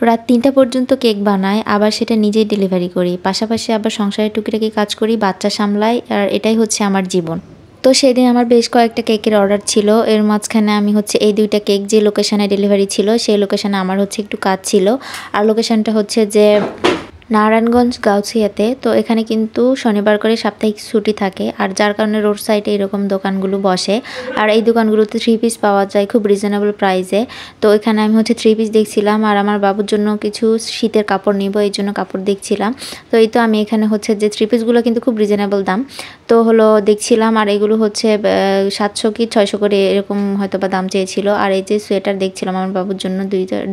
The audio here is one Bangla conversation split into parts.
রাত ৩টা পর্যন্ত কেক বানাই, আবার সেটা নিজেই ডেলিভারি করি। পাশাপাশি আবার সংসারের টুকিটাকি কাজ করি, বাচ্চা সামলাই, আর এটাই হচ্ছে আমার জীবন। তো সেদিন আমার বেশ কয়েকটা কেকের অর্ডার ছিল। এর মাঝখানে আমি হচ্ছে এই ২ টা কেক যে লোকেশনে ডেলিভারি ছিল, সেই লোকেশনে আমার হচ্ছে একটু কাজ ছিল। আর লোকেশনটা হচ্ছে যে নারায়ণগঞ্জ গাউছিয়াতে। তো এখানে কিন্তু শনিবার করে সাপ্তাহিক ছুটি থাকে, আর যার কারণে রোড সাইডে এরকম দোকানগুলো বসে। আর এই দোকানগুলোতে 3 পিস পাওয়া যায় খুব রিজনেবল প্রাইসে। তো এখানে আমি হচ্ছে 3 পিস দেখছিলাম, আর আমার বাবুর জন্য কিছু শীতের কাপড় নিব, এই জন্য কাপড় দেখছিলাম। তো এই তো আমি এখানে হচ্ছে যে 3 পিসগুলো কিন্তু খুব রিজনেবল দাম। তো হলো দেখছিলাম, আর এগুলো হচ্ছে 700 কি 600 করে এরকম হয়তো বা দাম চেয়েছিল। আর এই যে সোয়েটার দেখছিলাম আমার বাবুর জন্য,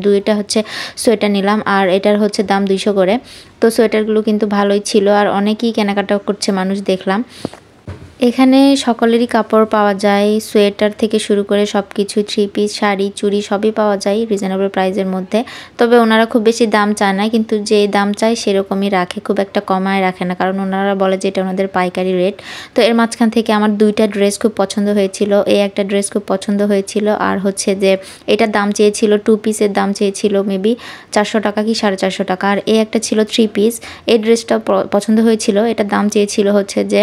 দুইটা হচ্ছে সোয়েটার নিলাম, আর এটার হচ্ছে দাম 200 করে। তো সোয়েটারগুলো কিন্তু ভালোই ছিল, আর অনেকেই কেনাকাটা করছে মানুষ দেখলাম। এখানে সকলেরই কাপড় পাওয়া যায়, সোয়েটার থেকে শুরু করে সব কিছু, 3 পিস, শাড়ি, চুড়ি সবই পাওয়া যায় রিজনেবল প্রাইসের মধ্যে। তবে ওনারা খুব বেশি দাম চায় না, কিন্তু যে দাম চায় সেরকমই রাখে, খুব একটা কমায় রাখে না, কারণ ওনারা বলে যে এটা ওনাদের পাইকারি রেট। তো এর মাঝখান থেকে আমার 2টা ড্রেস খুব পছন্দ হয়েছিল। এই একটা ড্রেস খুব পছন্দ হয়েছিল, আর হচ্ছে যে এটার দাম চেয়েছিল 2 পিসের দাম চেয়েছিল মেবি 400 টাকা কি 450 টাকা। আর এই একটা ছিল 3 পিস, এই ড্রেসটা পছন্দ হয়েছিল, এটার দাম চেয়েছিল হচ্ছে যে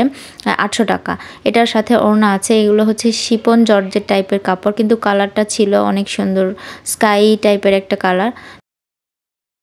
800 টাকা। এটার সাথে ওড়না আছে, এগুলো হচ্ছে শিপন জর্জেট টাইপের কাপড়, কিন্তু কালারটা ছিল অনেক সুন্দর, স্কাই টাইপের একটা কালার।